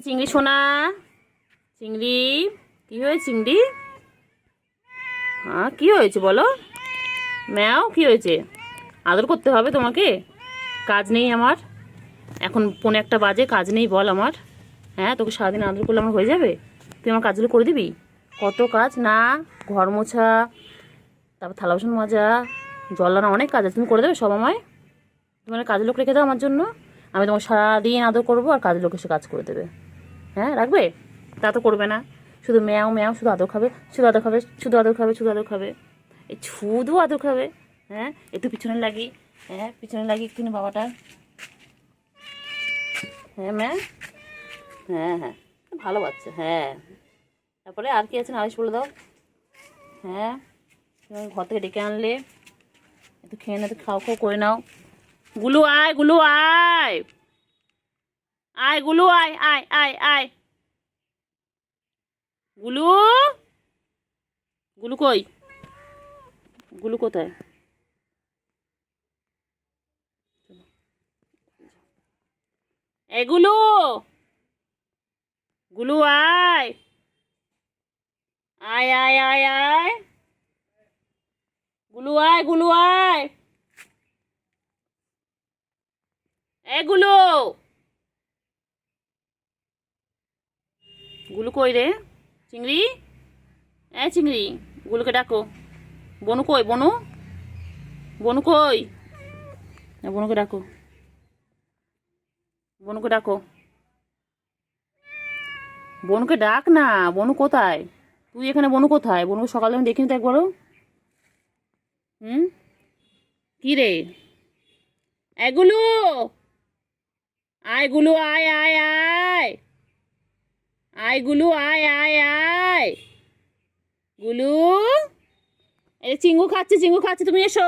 চিংড়ি সোনা, চিংড়ি কি হয়েছে চিংড়ি? হ্যাঁ কি হয়েছে বলো? ম্যাও কি হয়েছে? আদর করতে হবে তোমাকে? কাজ নেই আমার? এখন 1:45 বাজে, কাজ নেই বল আমার? হ্যাঁ তোকে সারাদিন আদর করলে আমার হয়ে যাবে? তুই আমার কাজগুলো করে দিবি? কত কাজ না, ঘর মোছা, তারপর থালা বাসন মাজা, জল আনা, অনেক কাজ আছে। তুমি করে দেবে সব আমায়? তুমি একটা কাজের লোক রেখে দাও আমার জন্য, আমি তোমাকে সারাদিন আদর করবো আর কাজের লোক এসে কাজ করে দেবে। হ্যাঁ রাখবে? তা তো করবে না, শুধু ম্যাও ম্যাও, শুধু আদর খাবে, শুধু আদর খাবে, শুধু আদর খাবে, শুধু আদর খাবে, এই শুধু আদর খাবে। হ্যাঁ একটু পিছনে লাগি, হ্যাঁ পিছনে লাগি একটু বাবাটা। হ্যাঁ ম্যাম, হ্যাঁ হ্যাঁ ভালো বাচ্চা। হ্যাঁ তারপরে আর কি আছে নালিশ বলে দাও। হ্যাঁ তুমি ঘর থেকে ডেকে আনলে, একটু খেয়ে না, একটু খাও খাও করে নাও। গুলু আয়, গুলু আয়, আয় গুলু আয়, আয় আয় আয়। গুলু, গুলু কই? গুলু কোথায়? এগুলো, গুলু আয়, আয় আয় আয় আয়, গুলু আয়, গুলু আয়, এগুলো, গুলু কই রে? চিংড়ি, এ চিংড়ি, গুলুকে ডাকো। বনু কই? বনু, বনু কই? বনুকে ডাকো, বনুকে ডাকো, বনুকে ডাক না। বনু কোথায়? তুই এখানে, বনু কোথায়? বনুকে সকালে আমি দেখিনি তো একবারও। হুম কি রে? এগুলো, আয় গুলু আয় আয় আয়, আয় গুলু আয় আয় আয়, গুলু, এই চিঙ্গু খাচ্ছে, চিঙ্গু খাচ্ছে, তুমি এসো।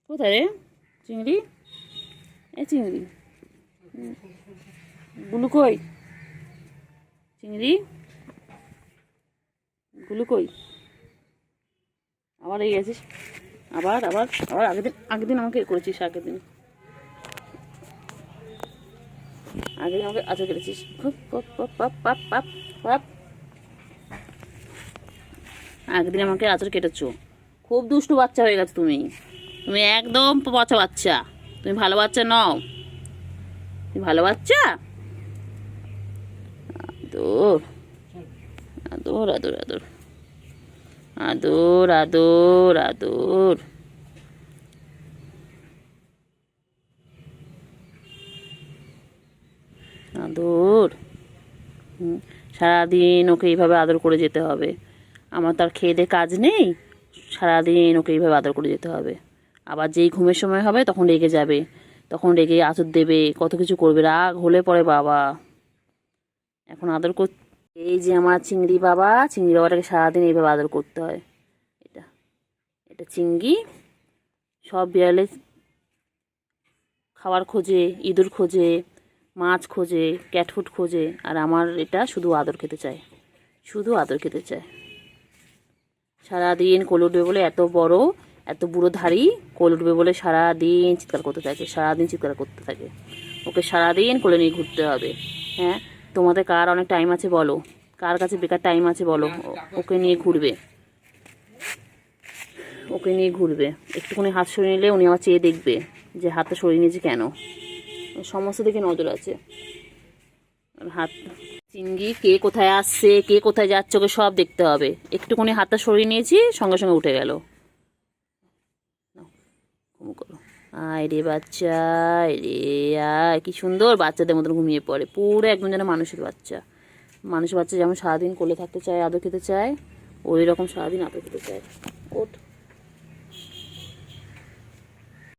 কোথায় রে চিংড়ি? এ চিংড়ি, গুলু কই? চিংড়ি, গুলু কই? আবার এই গেছিস, আবার আবার আবার আগের দিন আমাকে করেছিস, আগের দিন আমাকে আচর কেটেছিস। আগের দিন আমাকে আচর কেটেছো, খুব দুষ্টু বাচ্চা হয়ে গেছো তুমি। তুমি একদম পচা বাচ্চা, তুমি ভালো বাচ্চা নও। তুমি ভালো বাচ্চা? আদর আদর আদর আদর আদর আদর আদর। আদর, সারাদিন ওকে এইভাবে আদর করে যেতে হবে। আমার তো আর খেয়ে দিয়ে কাজ নেই, সারাদিন ওকে এইভাবে আদর করে যেতে হবে। আবার যেই ঘুমের সময় হবে তখন রেগে যাবে, তখন রেগে আঁচড় দেবে, কত কিছু করবে, রাগ হলে পরে বাবা। এখন আদর কর, এই যে আমার চিংড়ি বাবা, চিংড়ি বাবাটাকে সারাদিন এইভাবে আদর করতে হয়। এটা এটা চিংড়ি, সব বিড়ালে খাবার খোঁজে, ইঁদুর খোঁজে, মাছ খোঁজে, ক্যাটফুট খোঁজে, আর আমার এটা শুধু আদর খেতে চায়, শুধু আদর খেতে চায়। সারাদিন কোলে উঠবে বলে, এত বড় এত বুড়ো ধাড়ি, কোলে উঠবে বলে সারাদিন চিৎকার করতে থাকে, সারাদিন চিৎকার করতে থাকে। ওকে সারাদিন কোলে নিয়ে ঘুরতে হবে। হ্যাঁ তোমাদের কার অনেক টাইম আছে বলো? কার কাছে বেকার টাইম আছে বলো? ওকে নিয়ে ঘুরবে, ওকে নিয়ে ঘুরবে। একটুখানি হাত সরিয়ে নিলে উনি আমার চেয়ে দেখবে যে হাতটা সরিয়ে নিয়েছে কেন। সমস্ত দিকে নজর আছে। হাত, চিংড়ি কে কোথায় আসছে, কে কোথায় যাচ্ছে, ওকে সব দেখতে হবে। একটুখানি হাতটা সরিয়ে নিয়েছি, সঙ্গে সঙ্গে উঠে গেল। আয় রে বাচ্চা, রে আয়, কি সুন্দর বাচ্চাদের মতন ঘুমিয়ে পড়ে, পুরো একদম যেন মানুষের বাচ্চা। মানুষের বাচ্চা যেমন সারাদিন কোলে থাকতে চায়, আদর খেতে চায়, ওই রকম সারাদিন আদর খেতে চায়। ওঠ।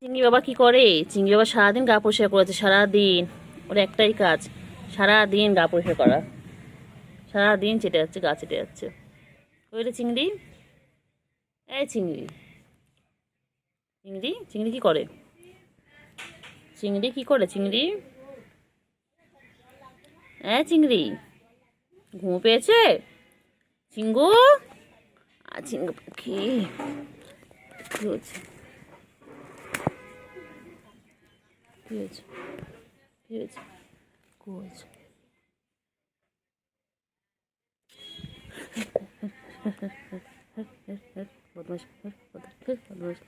চিংড়ি বাবা কি করে? চিংড়ি বাবা সারাদিন গা পরিষ্কার করেছে, সারাদিন ওর একটাই কাজ, সারাদিন গা পরিষ্কার করা, সারাদিন চেটে যাচ্ছে, গা চেটে যাচ্ছে। ওই রে চিংড়ি, এই চিংড়ি, চিংড়ি, চিংড়ি কি করে? চিংড়ি কি করে? চিংড়ি, চিংড়ি ঘুম পেয়েছে? চিঙ্গু, চিঙ্গু পাখি, কি হয়েছে? কি হয়েছে? কি হয়েছে? কোচ বদমাইশ বদমাইশ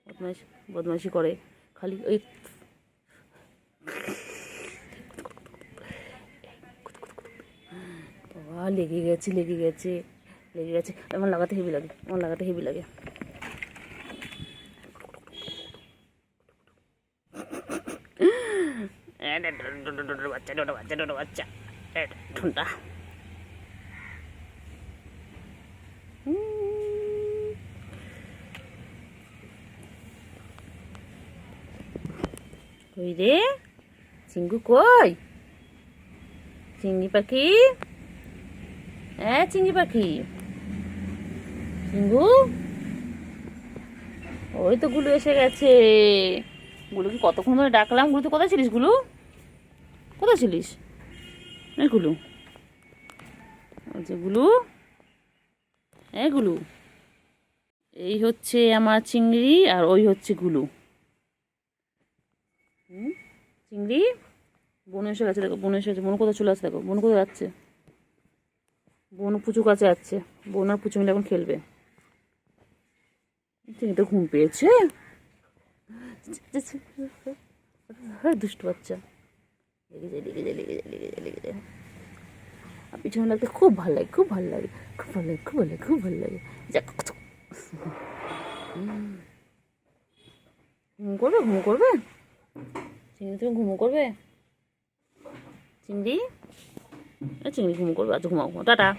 বদমাইশ বদমাইশি করে খালি ওই বাবা লেগে গেছে লেগে গেছে লেগে গেছে। আমার লাগাতে হেভি লাগে, আমার লাগাতে হেভি লাগে। বাচ্চা ডোটা বাচ্চা ডোটা বাচ্চা ঠুনটা কই রে চিঙ্গু কই? চিংড়ি পাখি, হ্যাঁ চিংড়ি পাখি, চিঙ্গু ওই তো গুলু এসে গেছে। গুলুকে কতক্ষণ ধরে ডাকলাম। গুলু তো কোথায় ছিলিস? গুলু কোথায় ছিলিস? এই গুলু, গুলু, এই গুলু, এই হচ্ছে আমার চিংড়ি আর ওই হচ্ছে গুলু। চিংড়ি বনু এসে গেছে, দেখো বনু এসে গেছে। বনু কোথায় চলে আসছে দেখো, বনু কোথায় যাচ্ছে? বনু পুচু কাছে যাচ্ছে। বনু আর পুচু মিলে এখন খেলবে। চিংড়িটা ঘুম পেয়েছে, দুষ্টু বাচ্চা। লেগে যায় লেগে যায় লেগে যায় লেগে যায় লেগে যায়। আর পিছনে লাগতে খুব ভালো লাগে, খুব ভালো লাগে, খুব ভালো লাগে, খুব ভালো লাগে, খুব ভালো লাগে। ঘুম করবে, ঘুম করবে চিংড়ি, তুমি ঘুমো করবে চিংড়ি? চিংড়ি ঘুমো করবে, আজ ঘুমাও, টাটা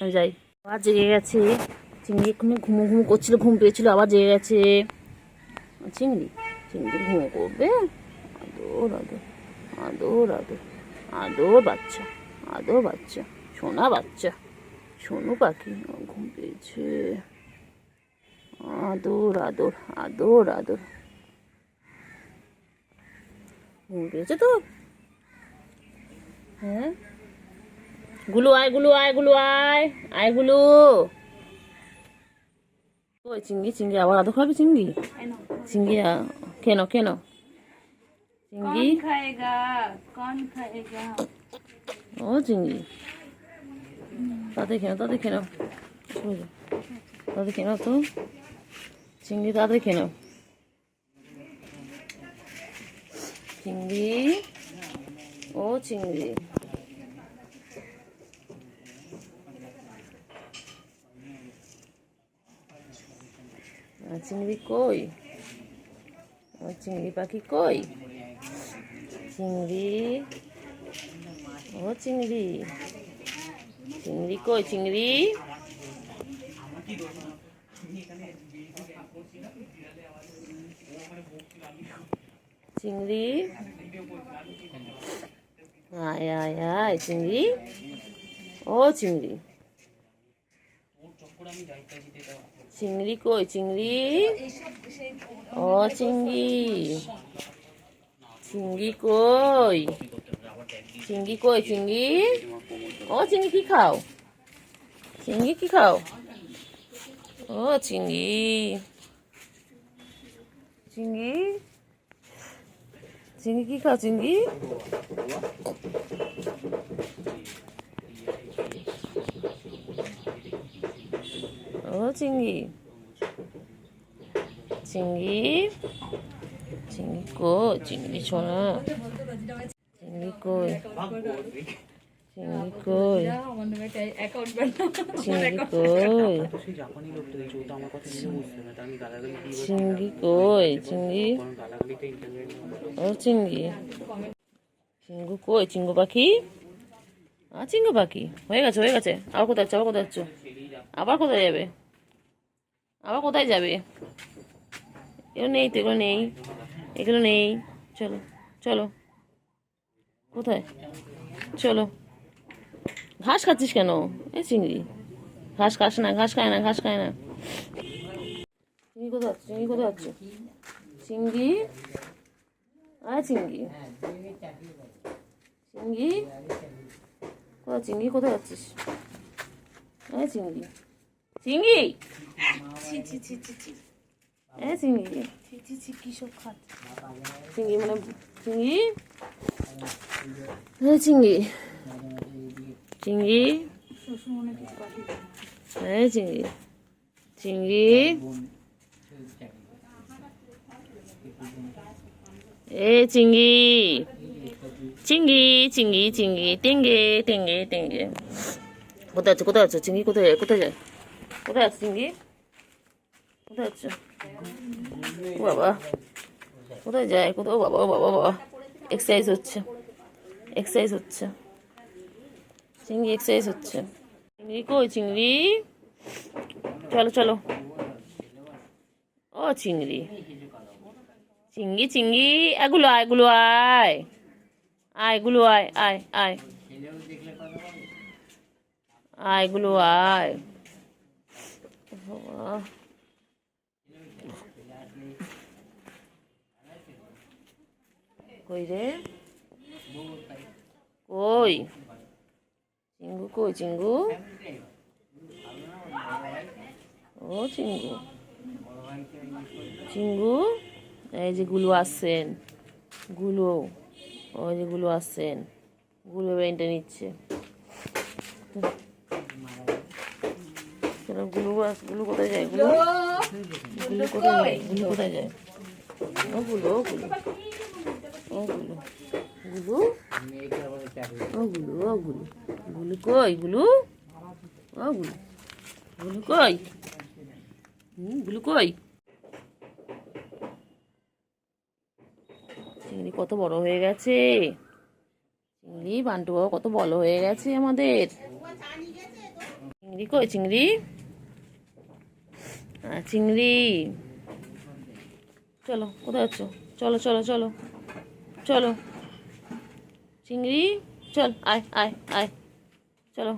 আমি যাই। আবার জেগে গেছে চিংড়ি, এক্ষুনি ঘুমো ঘুমো করছিল, ঘুম পেয়েছিল, আবার জেগে গেছে চিংড়ি। চিংড়ি ঘুমো করবে, আদর আদর আদর আদর আদর বাচ্চা, আদর বাচ্চা, সোনা বাচ্চা, সোনু পাখি ঘুম পেয়েছে, আদর আদর আদর আদর। ঘুম পেয়েছে তো? হ্যাঁ গুলু আয়, গুলু আয়, গুলু আয়, আয় গুলু। ওই চিংড়ি, চিংড়ি আবার আদর খাবি চিংড়ি? চিংড়ি কেন কেন চিংড়ি খাएगा? कौन खाएगा? ও চিংড়ি তাদের কেন, তাদের কেন, তাদের কেন তো চিংড়ি, তাদের কেন চিংড়ি, ও চিংড়ি। চিংড়ি কই? ও চিংড়ি পাখি কই? চিংড়ি, ও চিংড়ি, চিংড়ি কই? চিংড়ি, চিংড়ি, আয় আয় আয় চিংড়ি, ও চিংড়ি, চিংড়ি কই? চিংড়ি, ও চিংড়ি, চিংড়ি কই? চিংড়ি কই? চিংড়ি, ও চিংড়ি কি খাও? চিংড়ি কি খাও? ও চিংড়ি, চিংড়ি, চিংড়ি কি খাও? চিংড়ি, ও চিংড়ি, চিংড়ি, চিংড়ি কই? চিংড়ি ছোনা, চিংড়ি কই? চিংড়ি কই? চিংড়ি কই? চিংড়ি কই? চিংড়ি, ও চিংড়ি, চিঙ্গু কই? চিঙ্গু পাখি, চিঙ্গু পাখি হয়ে গেছে, হয়ে গেছে। আবার কোথায় যাচ্ছে? আবার কোথায় যাচ্ছ? আবার কোথায় যাবে? আবার কোথায় যাবে? এগুলো নেই তো, এগুলো নেই, এগুলো নেই। চলো চলো, কোথায়? চলো। ঘাস খাচ্ছিস কেন? এ চিংড়ি ঘাস খাস না, ঘাস খায় না, ঘাস খায় না। চিংড়ি কোথায় যাচ্ছে? চিংড়ি কোথায় যাচ্ছে? চিংড়ি, আয় চিংড়ি, চিংড়ি কোথায়? চিংড়ি কোথায় যাচ্ছিস? আয় চিংড়ি, চিংড়ি, ছি ছি ছি ছি ছি এ চিংড়ি, ছি ছি ছি কি সব খাচ্ছে? চিংড়ি মানে চিংড়ি, হ্যাঁ চিংড়ি চিংড়ি শ্বশুর মনে কিছু পাঠিয়ে দেবে। হ্যাঁ চিংড়ি চিংড়ি এ চিংড়ি চিংড়ি চিংড়ি চিংড়ি টেঙ্গে টেঙ্গে টেঙ্গে কোথায় আছো চিংড়ি কোথায় যায় কোথায় আছে চিংড়ি কোথায় আছো ও বাবা কোথায় যায় কোথাও বাবা বাবা এক্সারসাইজ হচ্ছে চিংড়ি এক্সারসাইজ হচ্ছে চিংড়ি কই চিংড়ি চলো ও চিংড়ি চিংড়ি এগুলো আয় এগুলো আয় এগুলো আয় বাবা। কই রে কই চিঙ্গু ও চিঙ্গু এই যে গুলো আসছেন ওই যে গুলো আসছেন বেনটা নিচ্ছে গুলো কোথায় যায় গুলো কোথায় যায় ও গুলো কই গুলো কই চিংড়ি কত বড় হয়ে গেছে চিংড়ি বান্টু বাবা কত বড় হয়ে গেছে আমাদের চিংড়ি কই চিংড়ি চিংড়ি চলো কোথায় আছো চলো চিংড়ি চল আয় চলো